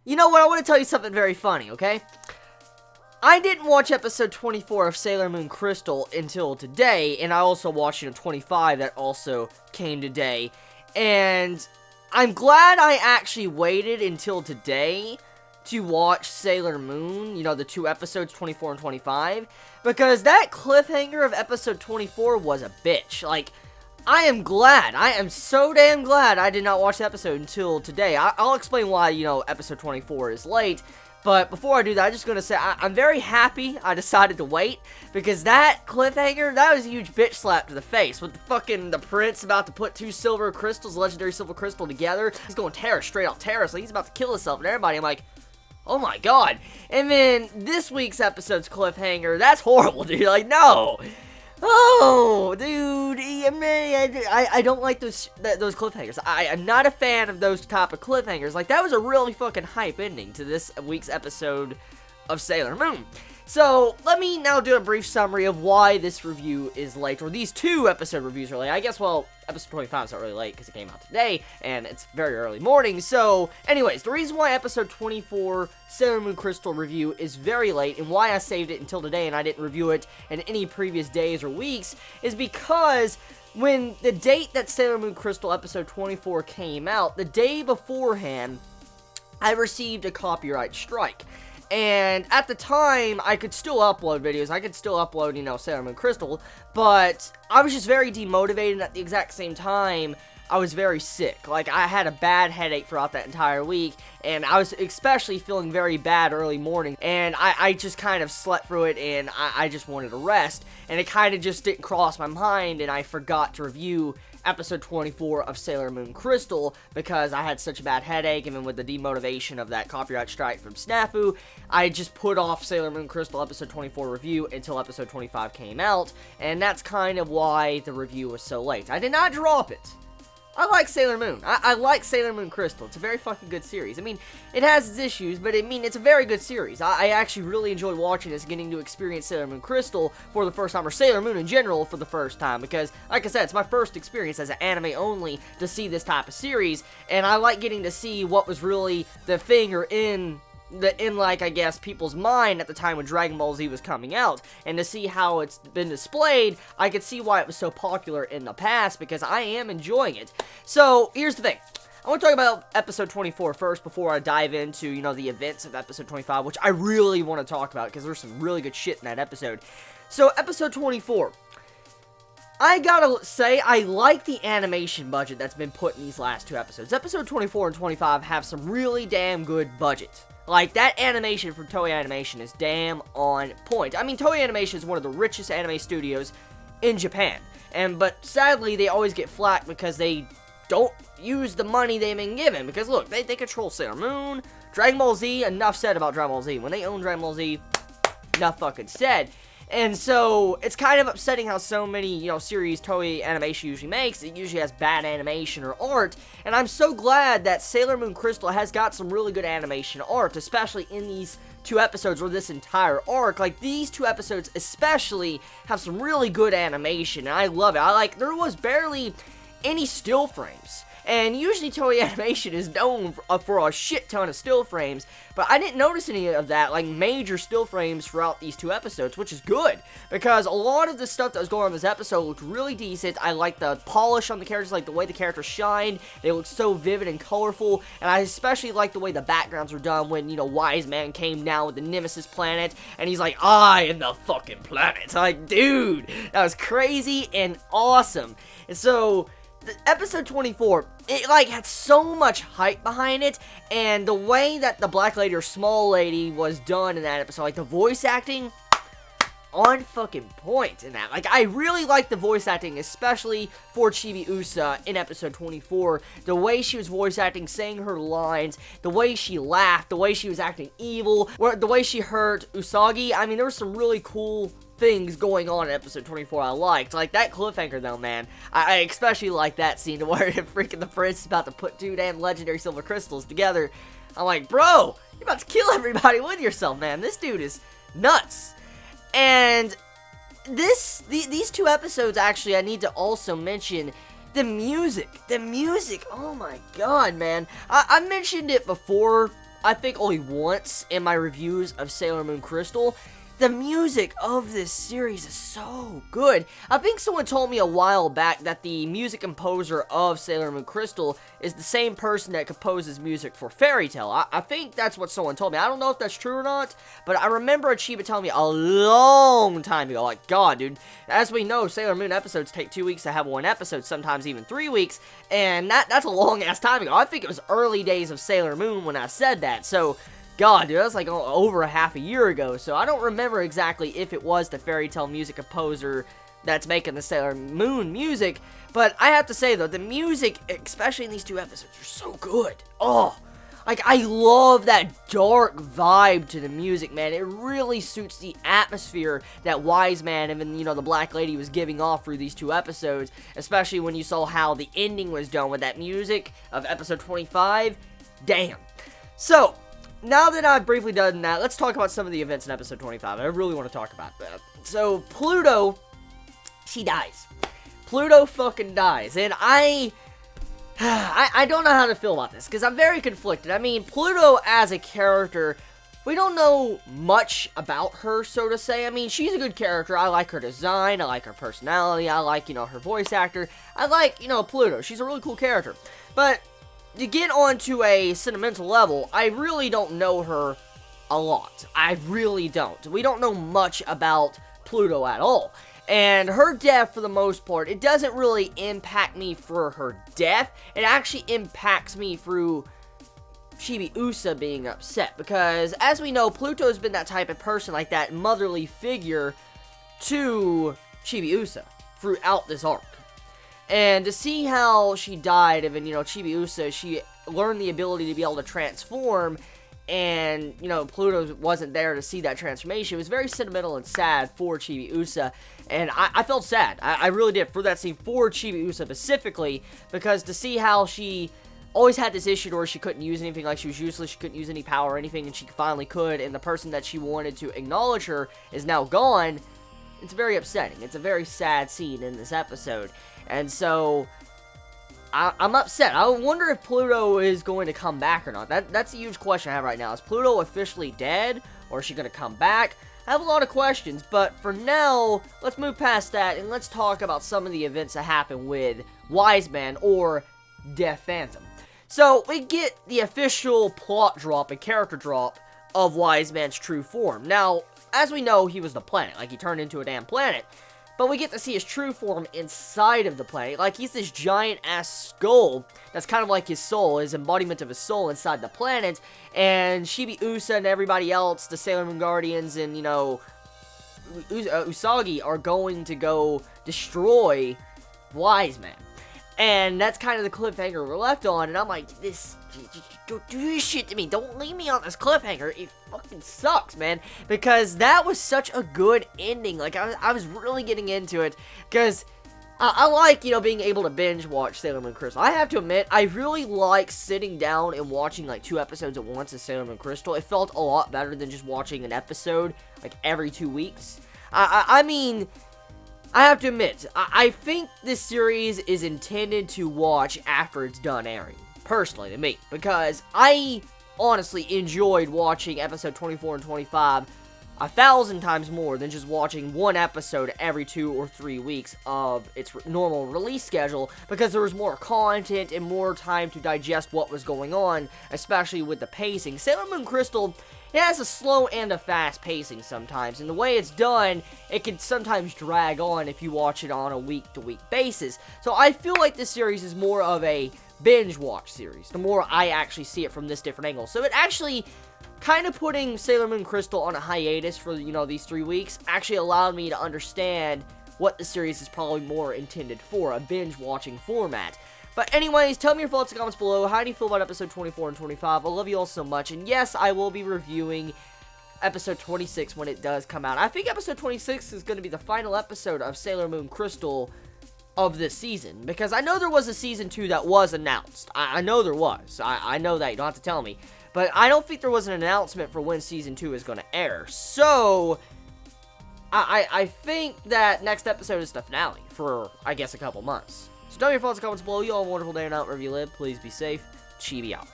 You know what, I want to tell you something very funny, okay? I didn't watch episode 24 of Sailor Moon Crystal until today, and I also watched, 25 that also came today, and I'm glad I actually waited until today to watch Sailor Moon, the 2 episodes, 24 and 25, because that cliffhanger of episode 24 was a bitch. Like, I am so damn glad I did not watch the episode until today. I'll explain why, episode 24 is late. But before I do that, I'm just going to say, I'm very happy I decided to wait, because that cliffhanger, that was a huge bitch slap to the face, with the prince about to put 2 silver crystals, legendary silver crystal together. He's going terror, straight out terror, so he's about to kill himself and everybody. I'm like, oh my god. And then this week's episode's cliffhanger, that's horrible, dude. Like, no. Oh, dude, I don't like those cliffhangers. I'm not a fan of those type of cliffhangers. Like, that was a really fucking hype ending to this week's episode of Sailor Moon. So, let me now do a brief summary of why this review is late, or these 2 episode reviews are late. I guess, well, episode 25 is not really late because it came out today, and it's very early morning. So, anyways, the reason why episode 24 Sailor Moon Crystal review is very late, and why I saved it until today and I didn't review it in any previous days or weeks, is because when the date that Sailor Moon Crystal episode 24 came out, the day beforehand, I received a copyright strike. And at the time, I could still upload videos, I could still upload, Sailor Moon Crystal, but I was just very demotivated, and at the exact same time, I was very sick. Like, I had a bad headache throughout that entire week, and I was especially feeling very bad early morning, and I just kind of slept through it, and I just wanted to rest, and it kind of just didn't cross my mind, and I forgot to review episode 24 of Sailor Moon Crystal because I had such a bad headache, and then with the demotivation of that copyright strike from Snafu, I just put off Sailor Moon Crystal episode 24 review until episode 25 came out, and that's kind of why the review was so late. I did not drop it. I like Sailor Moon. I like Sailor Moon Crystal. It's a very fucking good series. I mean, it has its issues, but it's a very good series. I actually really enjoyed watching this, getting to experience Sailor Moon Crystal for the first time, or Sailor Moon in general for the first time, because, like I said, it's my first experience as an anime only to see this type of series, and I like getting to see what was really the thing, or in I guess, people's mind at the time when Dragon Ball Z was coming out, and to see how it's been displayed, I could see why it was so popular in the past, because I am enjoying it. So, here's the thing. I want to talk about episode 24 first before I dive into, the events of episode 25, which I really want to talk about, because there's some really good shit in that episode. So, episode 24. I gotta say, I like the animation budget that's been put in these last 2 episodes. Episode 24 and 25 have some really damn good budget. Like, that animation from Toei Animation is damn on point. I mean, Toei Animation is one of the richest anime studios in Japan. But sadly, they always get flack because they don't use the money they've been given. Because, look, they control Sailor Moon, Dragon Ball Z, enough said about Dragon Ball Z. When they own Dragon Ball Z, enough fucking said. And so, it's kind of upsetting how so many, series Toei Animation usually makes, it usually has bad animation or art, and I'm so glad that Sailor Moon Crystal has got some really good animation art, especially in these 2 episodes, or this entire arc. Like, these 2 episodes especially have some really good animation, and I love it. There was barely any still frames. And usually Toei Animation is known for a shit ton of still frames, but I didn't notice any of that, like major still frames throughout these 2 episodes, which is good, because a lot of the stuff that was going on in this episode looked really decent. I like the polish on the characters, like the way the characters shined. They looked so vivid and colorful, and I especially like the way the backgrounds were done when, Wiseman came down with the Nemesis planet, and he's like, I am the fucking planet. Like, dude, that was crazy and awesome. And so, episode 24, it had so much hype behind it, and the way that the black lady or small lady was done in that episode, the voice acting, on fucking point in that. I really like the voice acting, especially for Chibi Usa in episode 24. The way she was voice acting, saying her lines, the way she laughed, the way she was acting evil, the way she hurt Usagi. I mean, there was some really cool things going on in episode 24 I liked. Like, that cliffhanger, though, man. I especially like that scene where freaking the prince is about to put 2 damn legendary silver crystals together. I'm like, bro, you're about to kill everybody with yourself, man. This dude is nuts. And these 2 episodes, actually, I need to also mention the music. The music, oh my god, man. I mentioned it before I think, only once in my reviews of Sailor Moon Crystal. The music of this series is so good. I think someone told me a while back that the music composer of Sailor Moon Crystal is the same person that composes music for Fairy Tail. I think that's what someone told me. I don't know if that's true or not, but I remember Chibi telling me a long time ago, like, God, dude, as we know, Sailor Moon episodes take 2 weeks to have one episode, sometimes even 3 weeks, and that's a long-ass time ago. I think it was early days of Sailor Moon when I said that, so... God, dude, that's like over a half a year ago, so I don't remember exactly if it was the Fairy Tail music composer that's making the Sailor Moon music, but I have to say, though, the music, especially in these 2 episodes, are so good. Oh, like, I love that dark vibe to the music, man. It really suits the atmosphere that Wiseman and, you know, the Black Lady was giving off through these 2 episodes, especially when you saw how the ending was done with that music of episode 25. Damn. So... now that I've briefly done that, let's talk about some of the events in episode 25. I really want to talk about that. So, Pluto, she dies. Pluto fucking dies. And I don't know how to feel about this, because I'm very conflicted. I mean, Pluto as a character, we don't know much about her, so to say. I mean, she's a good character. I like her design. I like her personality. I like, you know, her voice actor. I like, you know, Pluto. She's a really cool character. But... to get onto a sentimental level, I really don't know her a lot. I really don't. We don't know much about Pluto at all. And her death, for the most part, it doesn't really impact me for her death. It actually impacts me through Chibi Usa being upset. Because, as we know, Pluto's been that type of person, like that motherly figure to Chibi Usa throughout this arc. And to see how she died, and, you know, Chibi Usa, she learned the ability to be able to transform, and, you know, Pluto wasn't there to see that transformation. It was very sentimental and sad for Chibi Usa, and I felt sad. I really did for that scene, for Chibi Usa specifically, because to see how she always had this issue where she couldn't use anything, like she was useless, she couldn't use any power or anything, and she finally could, and the person that she wanted to acknowledge her is now gone. It's very upsetting. It's a very sad scene in this episode. And so, I'm upset. I wonder if Pluto is going to come back or not. That's a huge question I have right now. Is Pluto officially dead? Or is she going to come back? I have a lot of questions. But for now, let's move past that. And let's talk about some of the events that happen with Wiseman or Death Phantom. So, we get the official plot drop and character drop of Wiseman's true form. Now, as we know, he was the planet. Like, he turned into a damn planet. But we get to see his true form inside of the planet. Like, he's this giant-ass skull that's kind of like his soul, his embodiment of his soul inside the planet. And Chibi Usa and everybody else, the Sailor Moon Guardians and, you know, Usagi are going to go destroy Wiseman. And that's kind of the cliffhanger we're left on. And I'm like, don't do this shit to me. Don't leave me on this cliffhanger. It fucking sucks, man. Because that was such a good ending. Like, I was really getting into it. Because I like, you know, being able to binge watch Sailor Moon Crystal. I have to admit, I really like sitting down and watching, like, 2 episodes at once of Sailor Moon Crystal. It felt a lot better than just watching an episode, like, every 2 weeks. I mean... I have to admit, I think this series is intended to watch after it's done airing, personally to me, because I honestly enjoyed watching episode 24 and 25 1,000 times more than just watching one episode every 2 or 3 weeks of its normal release schedule, because there was more content and more time to digest what was going on, especially with the pacing. Sailor Moon Crystal, it has a slow and a fast pacing sometimes, and the way it's done, it can sometimes drag on if you watch it on a week-to-week basis. So I feel like this series is more of a binge watch series, the more I actually see it from this different angle. So it actually, kind of putting Sailor Moon Crystal on a hiatus for, you know, these 3 weeks, actually allowed me to understand what the series is probably more intended for, a binge watching format. But anyways, tell me your thoughts in the comments below. How do you feel about episode 24 and 25? I love you all so much. And yes, I will be reviewing episode 26 when it does come out. I think episode 26 is going to be the final episode of Sailor Moon Crystal of this season. Because I know there was a season 2 that was announced. I know there was. I know that. You don't have to tell me. But I don't think there was an announcement for when season 2 is going to air. So, I think that next episode is the finale for, I guess, a couple months. So tell me your thoughts in the comments below. You all have a wonderful day and out wherever you live. Please be safe. Chibi out.